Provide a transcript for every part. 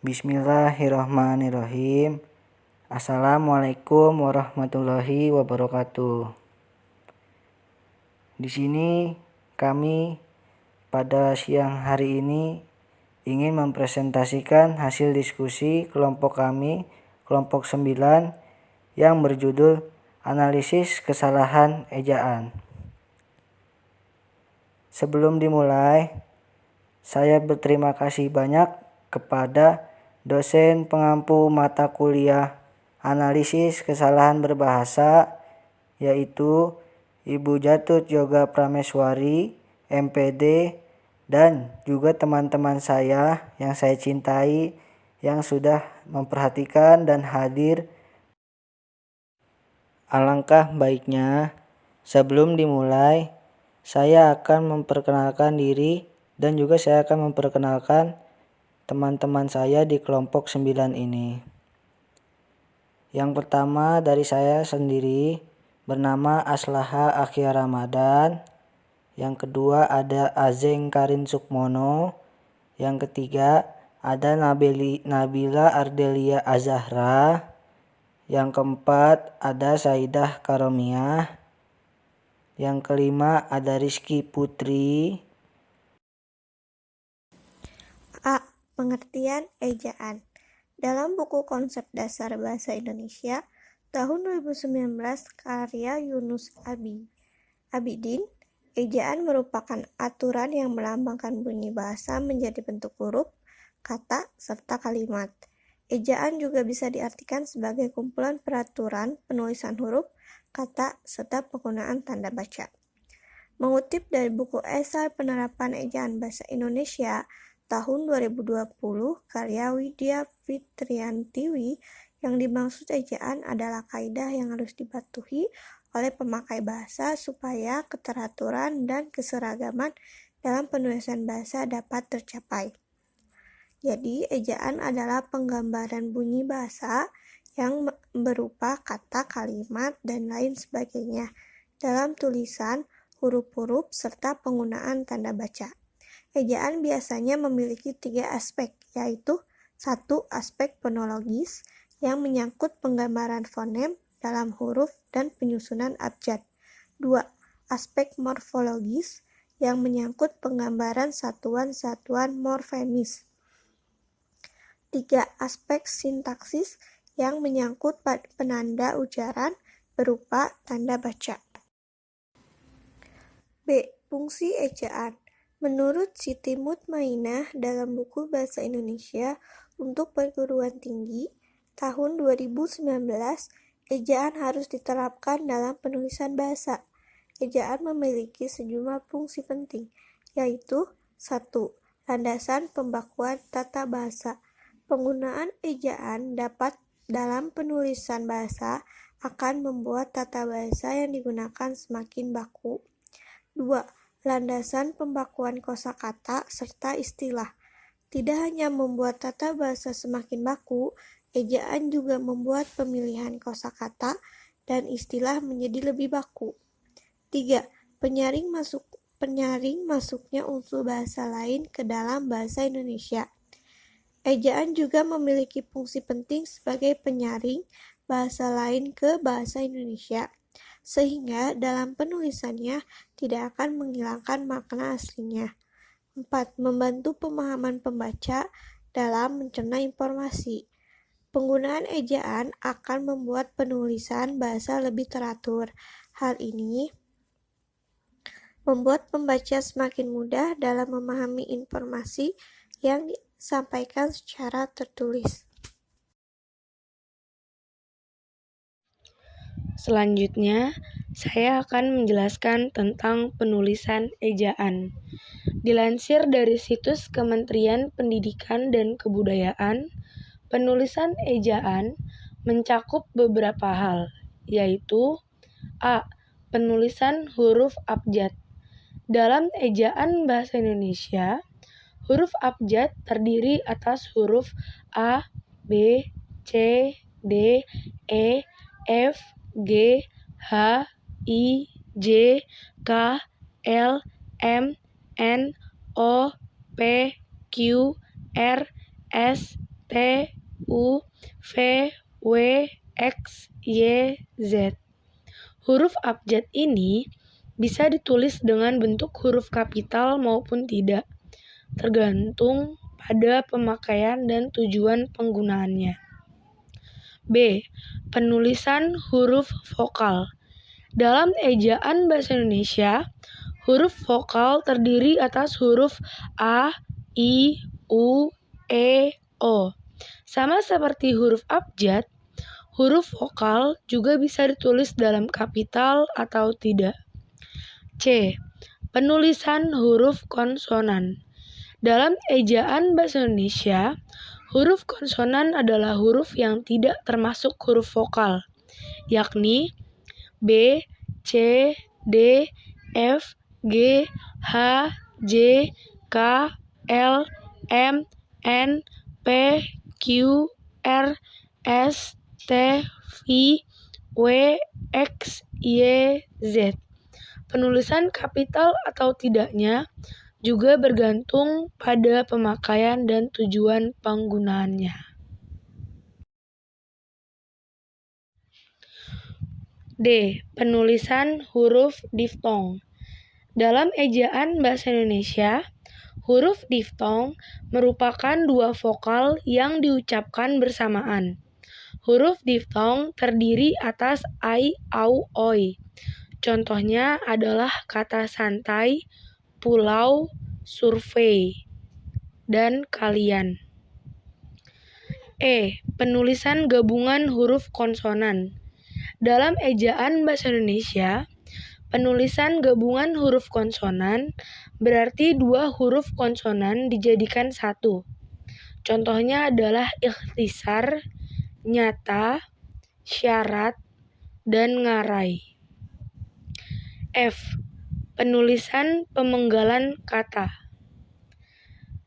Bismillahirrahmanirrahim. Assalamualaikum warahmatullahi wabarakatuh. Di sini kami pada siang hari ini ingin mempresentasikan hasil diskusi kelompok kami, kelompok 9, yang berjudul Analisis Kesalahan Ejaan. Sebelum dimulai, saya berterima kasih banyak kepada dosen pengampu mata kuliah Analisis Kesalahan Berbahasa, yaitu Ibu Jatut Yoga Prameswari, MPD, dan juga teman-teman saya yang saya cintai yang sudah memperhatikan dan hadir. Alangkah baiknya sebelum dimulai, saya akan memperkenalkan diri dan juga saya akan memperkenalkan teman-teman saya di kelompok 9 ini. Yang pertama dari saya sendiri bernama Aslaha Akhia Ramadan. Yang kedua ada Azeng Karin Sukmono. Yang ketiga ada Nabila Ardelia Azahra. Yang keempat ada Saidah Karomiah. Yang kelima ada Rizky Putri. A. Pengertian ejaan. Dalam buku Konsep Dasar Bahasa Indonesia tahun 2019 karya Yunus Abidin, ejaan merupakan aturan yang melambangkan bunyi bahasa menjadi bentuk huruf, kata, serta kalimat. Ejaan juga bisa diartikan sebagai kumpulan peraturan penulisan huruf, kata, serta penggunaan tanda baca. Mengutip dari buku Esai Penerapan Ejaan Bahasa Indonesia tahun 2020 karya Widya Fitriantiwi, yang dimaksud ejaan adalah kaidah yang harus dipatuhi oleh pemakai bahasa supaya keteraturan dan keseragaman dalam penulisan bahasa dapat tercapai. Jadi, ejaan adalah penggambaran bunyi bahasa yang berupa kata, kalimat, dan lain sebagainya dalam tulisan, huruf-huruf, serta penggunaan tanda baca. Ejaan biasanya memiliki 3 aspek, yaitu 1. Aspek fonologis yang menyangkut penggambaran fonem dalam huruf dan penyusunan abjad. 2. Aspek morfologis yang menyangkut penggambaran satuan-satuan morfemis. 3. Aspek sintaksis yang menyangkut penanda ujaran berupa tanda baca. B. Fungsi ejaan. Menurut Siti Mutmainah dalam buku Bahasa Indonesia untuk Perguruan Tinggi tahun 2019, ejaan harus diterapkan dalam penulisan bahasa. Ejaan memiliki sejumlah fungsi penting, yaitu 1. Landasan pembakuan tata bahasa. Penggunaan ejaan dalam penulisan bahasa akan membuat tata bahasa yang digunakan semakin baku. 2. Landasan pembakuan kosakata serta istilah. Tidak hanya membuat tata bahasa semakin baku, ejaan juga membuat pemilihan kosakata dan istilah menjadi lebih baku. 3. Penyaring masuknya unsur bahasa lain ke dalam bahasa Indonesia. Ejaan juga memiliki fungsi penting sebagai penyaring bahasa lain ke bahasa Indonesia, sehingga dalam penulisannya tidak akan menghilangkan makna aslinya. 4. Membantu pemahaman pembaca dalam mencerna informasi. Penggunaan ejaan akan membuat penulisan bahasa lebih teratur. Hal ini membuat pembaca semakin mudah dalam memahami informasi yang disampaikan secara tertulis. Selanjutnya, saya akan menjelaskan tentang penulisan ejaan. Dilansir dari situs Kementerian Pendidikan dan Kebudayaan, penulisan ejaan mencakup beberapa hal, yaitu A. Penulisan huruf abjad. Dalam ejaan bahasa Indonesia, huruf abjad terdiri atas huruf A, B, C, D, E, F, G, H, I, J, K, L, M, N, O, P, Q, R, S, T, U, V, W, X, Y, Z. Huruf abjad ini bisa ditulis dengan bentuk huruf kapital maupun tidak, tergantung pada pemakaian dan tujuan penggunaannya. B. Penulisan huruf vokal. Dalam ejaan bahasa Indonesia, huruf vokal terdiri atas huruf A, I, U, E, O. Sama seperti huruf abjad, huruf vokal juga bisa ditulis dalam kapital atau tidak. C. Penulisan huruf konsonan. Dalam ejaan bahasa Indonesia, huruf konsonan adalah huruf yang tidak termasuk huruf vokal, yakni B, C, D, F, G, H, J, K, L, M, N, P, Q, R, S, T, V, W, X, Y, Z. Penulisan kapital atau tidaknya juga bergantung pada pemakaian dan tujuan penggunaannya. D. Penulisan huruf diftong. Dalam ejaan bahasa Indonesia, huruf diftong merupakan dua vokal yang diucapkan bersamaan. Huruf diftong terdiri atas ai, au, oi. Contohnya adalah kata santai, pulau, survei, dan kalian. E. Penulisan gabungan huruf konsonan. Dalam ejaan bahasa Indonesia, penulisan gabungan huruf konsonan berarti dua huruf konsonan dijadikan satu. Contohnya adalah ikhtisar, nyata, syarat, dan ngarai. F. Penulisan pemenggalan kata.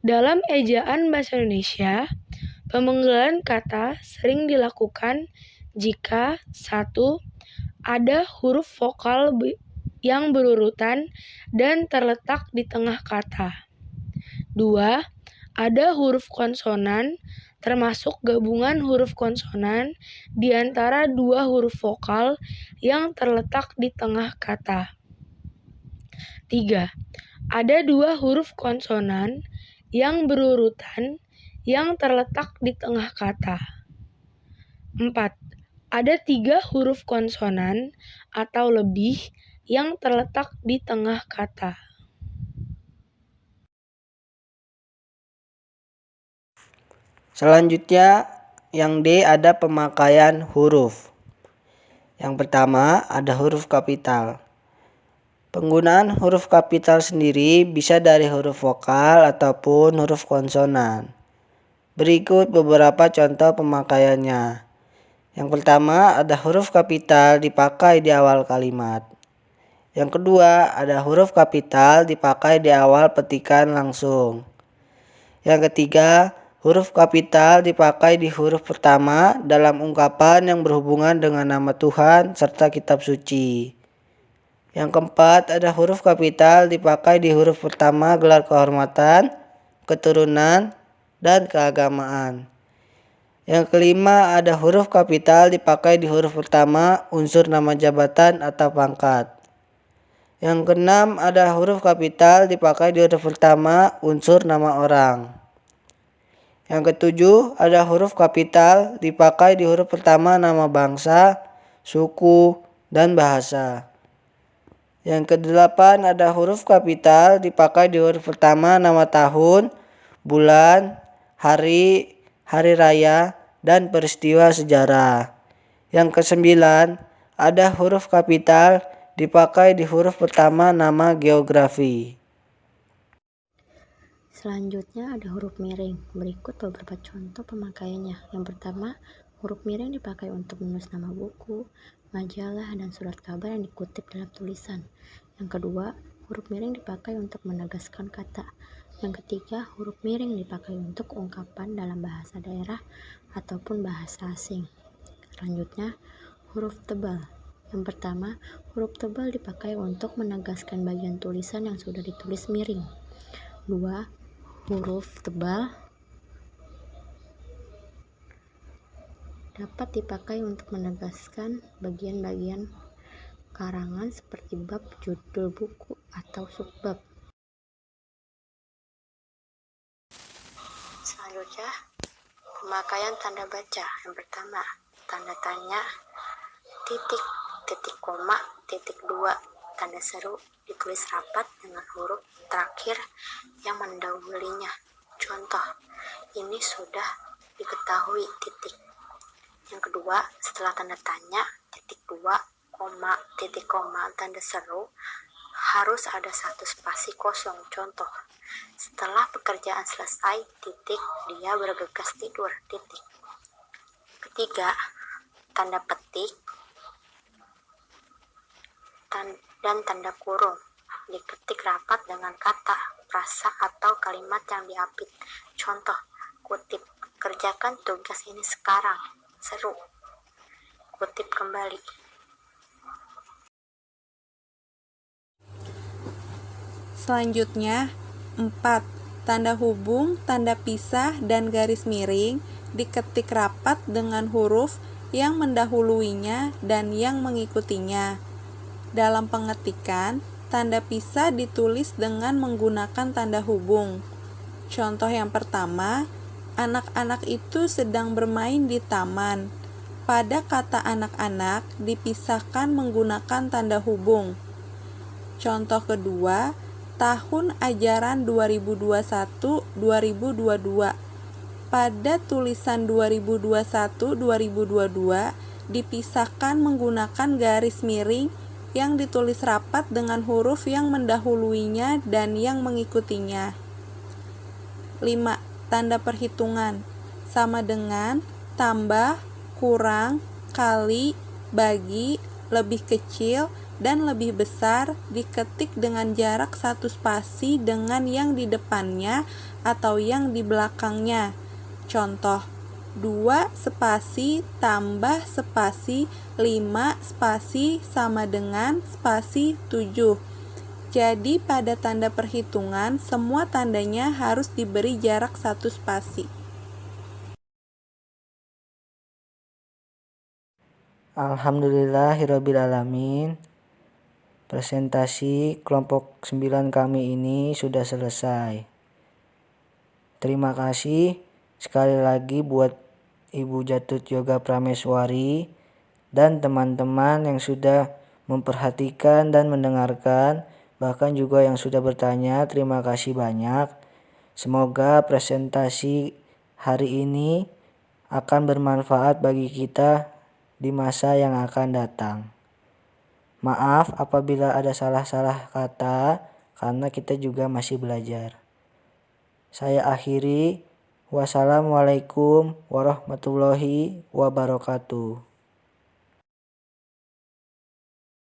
Dalam ejaan bahasa Indonesia, pemenggalan kata sering dilakukan jika 1. Ada huruf vokal yang berurutan dan terletak di tengah kata. 2. Ada huruf konsonan termasuk gabungan huruf konsonan di antara dua huruf vokal yang terletak di tengah kata. 3. Ada dua huruf konsonan yang berurutan yang terletak di tengah kata. 4. Ada 3 huruf konsonan atau lebih yang terletak di tengah kata. Selanjutnya, yang D ada pemakaian huruf. Yang pertama ada huruf kapital. Penggunaan huruf kapital sendiri bisa dari huruf vokal ataupun huruf konsonan. Berikut beberapa contoh pemakaiannya. Yang pertama ada huruf kapital dipakai di awal kalimat. Yang kedua ada huruf kapital dipakai di awal petikan langsung. Yang ketiga, huruf kapital dipakai di huruf pertama dalam ungkapan yang berhubungan dengan nama Tuhan serta kitab suci. Yang keempat, ada huruf kapital dipakai di huruf pertama gelar kehormatan, keturunan, dan keagamaan. Yang kelima, ada huruf kapital dipakai di huruf pertama unsur nama jabatan atau pangkat. Yang keenam, ada huruf kapital dipakai di huruf pertama unsur nama orang. Yang ketujuh, ada huruf kapital dipakai di huruf pertama nama bangsa, suku, dan bahasa. Yang kedelapan, ada huruf kapital dipakai di huruf pertama nama tahun, bulan, hari, hari raya, dan peristiwa sejarah. Yang kesembilan, ada huruf kapital dipakai di huruf pertama nama geografi. Selanjutnya ada huruf miring. Berikut beberapa contoh pemakaiannya. Yang pertama, huruf miring dipakai untuk menulis nama buku, majalah, dan surat kabar yang dikutip dalam tulisan. Yang kedua, huruf miring dipakai untuk menegaskan kata. Yang ketiga, huruf miring dipakai untuk ungkapan dalam bahasa daerah ataupun bahasa asing. Selanjutnya, huruf tebal. Yang pertama, huruf tebal dipakai untuk menegaskan bagian tulisan yang sudah ditulis miring. 2. Huruf tebal dapat dipakai untuk menegaskan bagian-bagian karangan seperti bab, judul buku, atau subbab. Selanjutnya, pemakaian tanda baca. Yang pertama, tanda tanya, titik, titik koma, titik dua, tanda seru ditulis rapat dengan huruf terakhir yang mendahulunya. Contoh, ini sudah diketahui, titik. Yang kedua, setelah tanda tanya, titik dua, koma, titik koma, tanda seru, harus ada satu spasi kosong. Contoh, setelah pekerjaan selesai, titik, dia bergegas tidur, titik. Ketiga, tanda petik dan tanda kurung. Diketik rapat dengan kata, frasa, atau kalimat yang diapit. Contoh, kutip, kerjakan tugas ini sekarang, seru. Kutip kembali. Selanjutnya, 4. Tanda hubung, tanda pisah, dan garis miring diketik rapat dengan huruf yang mendahuluinya dan yang mengikutinya. Dalam pengetikan, tanda pisah ditulis dengan menggunakan tanda hubung. Contoh yang pertama, anak-anak itu sedang bermain di taman. Pada kata anak-anak dipisahkan menggunakan tanda hubung. Contoh kedua, tahun ajaran 2021-2022. Pada tulisan 2021-2022 dipisahkan menggunakan garis miring yang ditulis rapat dengan huruf yang mendahuluinya dan yang mengikutinya. 5. Tanda perhitungan sama dengan tambah, kurang, kali, bagi, lebih kecil, dan lebih besar diketik dengan jarak satu spasi dengan yang di depannya atau yang di belakangnya. Contoh, 2 spasi tambah spasi 5 spasi sama dengan spasi 7. Jadi pada tanda perhitungan semua tandanya harus diberi jarak satu spasi. Alhamdulillahirrabbilalamin. Presentasi kelompok 9 kami ini sudah selesai. Terima kasih sekali lagi buat Ibu Jatut Yoga Prameswari dan teman-teman yang sudah memperhatikan dan mendengarkan, bahkan juga yang sudah bertanya. Terima kasih banyak. Semoga presentasi hari ini akan bermanfaat bagi kita di masa yang akan datang. Maaf apabila ada salah-salah kata, karena kita juga masih belajar. Saya akhiri. Wassalamualaikum warahmatullahi wabarakatuh.